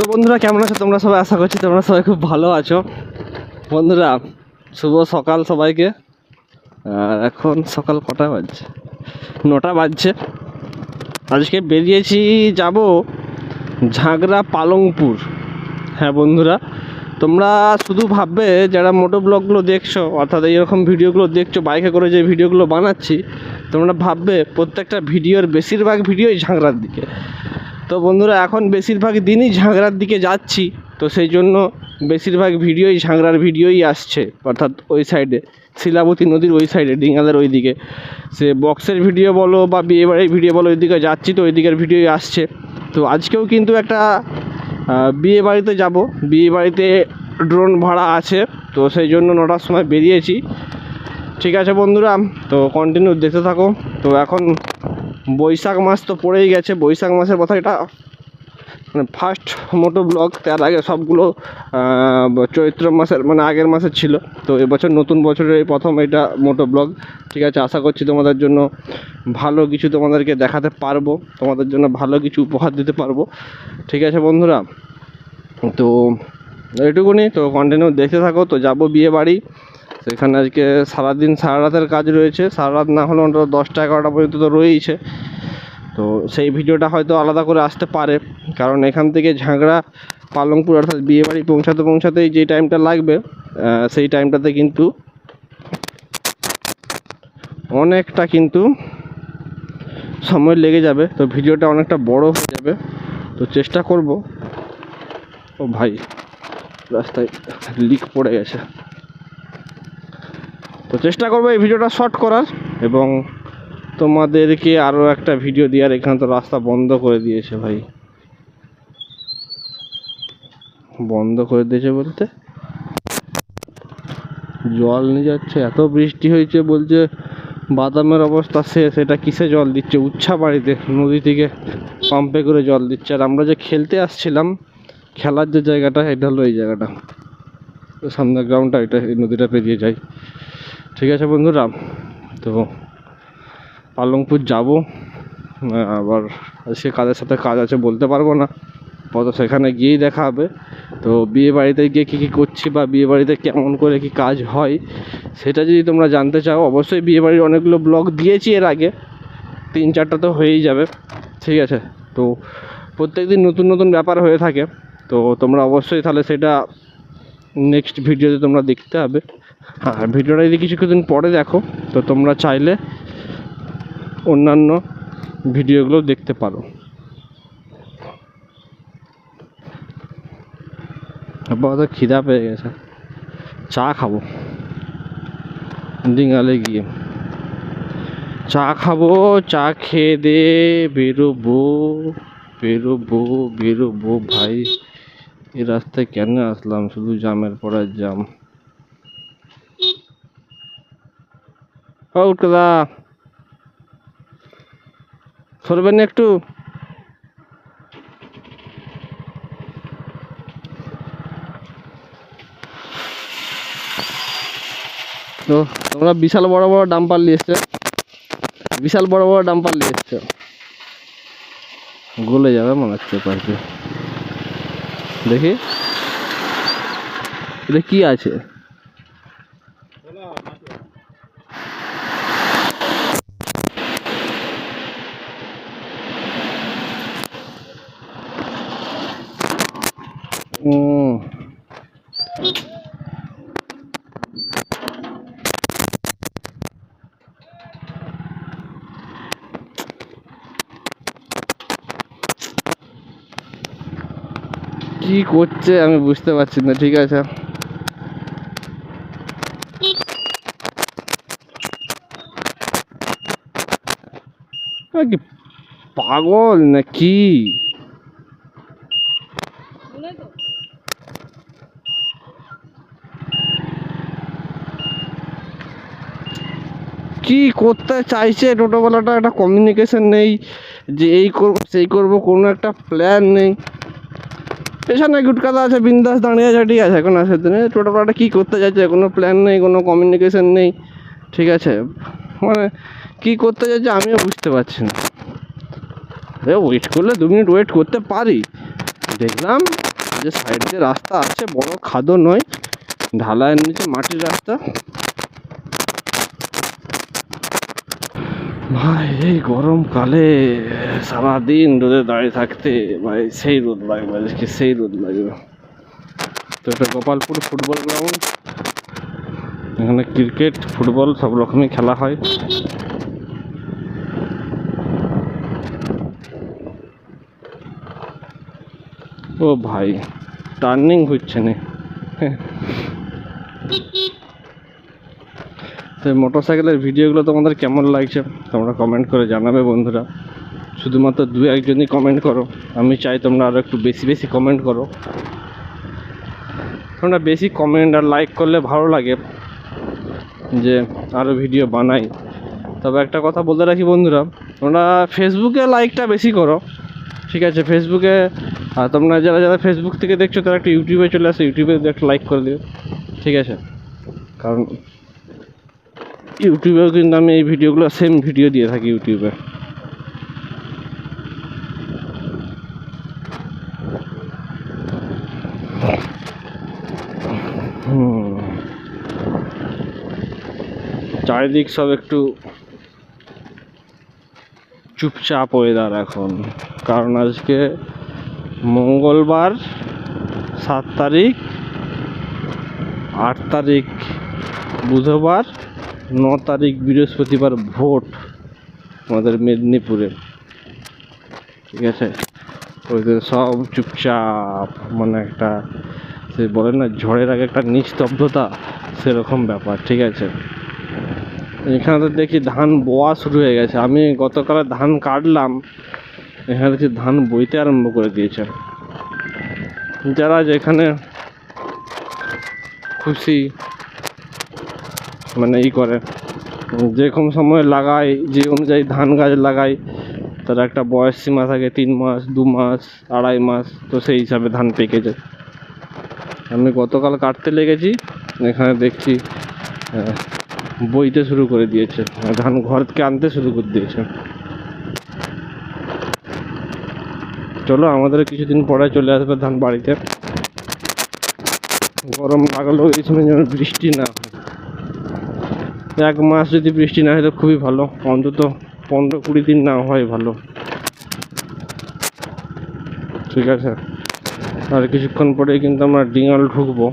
তো বন্ধুরা কেমন আছো তোমরা সবাই? আশা করছি তোমরা সবাই খুব ভালো আছো। বন্ধুরা শুভ সকাল সবাইকে। আর এখন সকাল কটা বাজছে? 9টা বাজছে। আজকে বেরিয়েছি, যাব ঝাগড়া পালংপুর। হ্যাঁ বন্ধুরা, তোমরা শুধু ভাববে যারা মোটো ব্লগগুলো দেখছো, অর্থাৎ এইরকম ভিডিওগুলো দেখছো, বাইকে করে যে ভিডিওগুলো বানাচ্ছি, তোমরা ভাববে প্রত্যেকটা ভিডিওর বেশিরভাগ ভিডিওই ঝাগড়ার দিকে। তো বন্ধুরা এখন বেশিরভাগ দিনই ঝাগড়ার দিকে যাচ্ছি, তো সেই জন্য বেশিরভাগ ভিডিওই ঝাগড়ার ভিডিওই আসছে, অর্থাৎ ওই সাইডে শিলাবতী নদীর ওই সাইডে ডিঙ্গালের ওই দিকে। সে বক্সের ভিডিও বলো বা বিয়েবাড়ির ভিডিও বলো, ওই দিকে যাচ্ছি তো ওই দিকের ভিডিওই আসছে। তো আজকেও কিন্তু একটা বিয়ে বাড়িতে যাব, বিয়ে বাড়িতে ড্রোন ভাড়া আছে, তো সেই জন্য 9টার সময় বেরিয়েছি। ঠিক আছে বন্ধুরা, তো কন্টিনিউ দেখতে থাকো। তো এখন বৈশাখ মাস তো পড়েই গেছে, বৈশাখ মাসের কথা এটা মানে ফার্স্ট মোটো ব্লগ। তার আগে সবগুলো চৈত্র মাসের মানে আগের মাসের ছিল। তো এবছর নতুন বছরের প্রথম এটা মোটো ব্লগ। ঠিক আছে, আশা করছি তোমাদের জন্য ভালো কিছু তোমাদেরকে দেখাতে পারবো, তোমাদের জন্য ভালো কিছু উপহার দিতে পারবো। ঠিক আছে বন্ধুরা, তো এইটুকুনি। তো কন্টিনিউ দেখতে থাকো। তো যাবো বিয়ে বাড়ি, সেখানে আজকে সারাদিন সারা রাতের কাজ রয়েছে, সারা রাত না হলে অন্তত 10টা-11টা পর্যন্ত তো রয়েইছে। তো সেই ভিডিওটা হয়তো আলাদা করে আসতে পারে, কারণ এখান থেকে ঝাগড়া পালংপুর অর্থাৎ বিয়েবাড়ি পৌঁছাতেই যে টাইমটা লাগবে, সেই টাইমটাতে কিন্তু অনেকটা কিন্তু সময় লেগে যাবে। তো ভিডিওটা অনেকটা বড় হয়ে যাবে। তো চেষ্টা করব। ও ভাই, রাস্তায় লিক পড়ে গেছে। তো চেষ্টা করবো এই ভিডিওটা শর্ট করার এবং তোমাদেরকে আরও একটা ভিডিও দেওয়ার। এখানে তো রাস্তা বন্ধ করে দিয়েছে ভাই, বন্ধ করে দিয়েছে বলতে জল নিয়ে যাচ্ছে। এত বৃষ্টি হয়েছে, বলছে বাদামের অবস্থা শেষ। এটা কিসে জল দিচ্ছে? উচ্ছা বাড়িতে নদী থেকে পাম্পে করে জল দিচ্ছে। আর আমরা যে খেলতে আসছিলাম, খেলার যে জায়গাটা, এটা হলো এই জায়গাটা, সামনের গ্রাউন্ডটা, এটা এই নদীটা পেরিয়ে যায়। ঠিক আছে বন্ধুরা, তো পালংপুর যাব। আবার সে কাদের সাথে কাজ আছে বলতে পারবো না, তো সেখানে গিয়েই দেখা হবে। তো বিয়ে বাড়িতে গিয়ে কী কী করছি বা বিয়ে বাড়িতে কেমন করে কি কাজ হয় সেটা যদি তোমরা জানতে চাও, অবশ্যই বিয়ে বাড়ির অনেকগুলো ব্লগ দিয়েছি এর আগে, 3-4টা তো হয়েই যাবে। ঠিক আছে, তো প্রত্যেকদিন নতুন নতুন ব্যাপার হয়ে থাকে। তো তোমরা অবশ্যই তাহলে সেটা নেক্সট ভিডিওতে তোমরা দেখতে হবে। আর ভিডিওটা যদি কিছুদিন পরে দেখো, তো তোমরা চাইলে অন্যান্য ভিডিওগুলো দেখতে পারো। আপাতত খিদা পেয়ে গেছে, চা খাবো। ডিঙ্গালে গিয়ে চা খাবো, চা খেয়ে দে বেরোবো ভাই। এই রাস্তায় কেন আসলাম? শুধু জামের পর জাম। উঠকা সরবেন না একটু? তো তোমরা বিশাল বড় বড় ডাম্পার নিয়ে এসছো, বিশাল বড় বড় ডাম্পার নিয়ে এসছো, গলে যাবে মনে হচ্ছে পারবে। দেখি এটা কি আছে? কি করছে আমি বুঝতে পারছি না। ঠিক আছে, কি পাগল নাকি? কি করতে চাইছে টোটোওয়ালাটা? একটা কমিউনিকেশন নেই যে এই করবো সেই করবো, কোনো একটা প্ল্যান নেই। পেছনে গুটকাদা আছে, বিন্দাস দাঁড়িয়ে আছে, ঠিক আছে, এখন আসে টোটোওয়ালাটা কী করতে চাইছে? কোনো প্ল্যান নেই, কোনো কমিউনিকেশন নেই। ঠিক আছে, মানে কী করতে চাইছে আমিও বুঝতে পারছি না। ওয়েট করলে 2 মিনিট ওয়েট করতে পারি, দেখলাম যে সাইড দিয়ে রাস্তা আছে, বড় খাদও নয়, ঢালাইয়ের নিচে মাটির রাস্তা। ভাই এই গরমকালে সারাদিন রোদে দাঁড়িয়ে থাকতে ভাই সেই রোদ লাগবে, আজকে সেই রোদ লাগবে। তো এটা গোপালপুর ফুটবল গ্রাউন্ড, এখানে ক্রিকেট ফুটবল সব রকমই খেলা হয়। ও ভাই টার্নিং হচ্ছে না। তো মোটর সাইকেলের ভিডিওগুলো তোমাদের কেমন লাগছে তোমরা কমেন্ট করে জানাবে বন্ধুরা। শুধুমাত্র 2-1 জনই কমেন্ট করো, আমি চাই তোমরা আরও একটু বেশি বেশি কমেন্ট করো। তোমরা বেশি কমেন্ট আর লাইক করলে ভালো লাগে যে আরও ভিডিও বানাই। তবে একটা কথা বলতে রাখি বন্ধুরা, তোমরা ফেসবুকে লাইকটা বেশি করো, ঠিক আছে? ফেসবুকে তোমরা যারা যারা ফেসবুক থেকে দেখছো তারা একটু ইউটিউবে চলে আসো, ইউটিউবে একটা লাইক করে দিও, ঠিক আছে? কারণ ইউটিউবেও কিন্তু আমি এই ভিডিওগুলো সেম ভিডিও দিয়ে থাকি ইউটিউবে। চারিদিক সব একটু চুপচাপ ওয়েদার এখন, কারণ আজকে মঙ্গলবার 7 তারিখ, 8 তারিখ বুধবার, 9 তারিখ বৃহস্পতিবার ভোট আমাদের মেদিনীপুরে, ঠিক আছে? ওইদের সব চুপচাপ, মানে একটা সে বলে না ঝড়ের আগে একটা নিস্তব্ধতা, সেরকম ব্যাপার, ঠিক আছে? এখানে তো দেখি ধান বোয়া শুরু হয়ে গেছে। আমি গতকাল ধান কাটলাম, এখানে দেখছি ধান বইতে আরম্ভ করে দিয়েছে। যারা যেখানে খুশি মানে করে, যেরকম সময় লাগায়, যে অনুযায়ী ধান গাছ লাগায়, তার একটা বয়স সীমা থাকে, 3 মাস, 2 মাস, 2.5 মাস, তো সেই হিসাবে ধান পেকে যায়। আমি গতকাল কাটতে লেগেছি, এখানে দেখছি বইতে শুরু করে দিয়েছে, ধান ঘরকে আনতে শুরু করে দিয়েছে। চলো আমাদের কিছুদিন পরে চলে আসবে ধান বাড়িতে। গরম লাগলেও এই সময় যেন বৃষ্টি না হয়, 1 মাস যদি বৃষ্টি না হয় তো খুবই ভালো, অন্তত 15-20 দিন না হয় ভালো, ঠিক আছে? আর কিছুক্ষণ পরেই কিন্তু আমরা ডিঙাল ঢুকবো।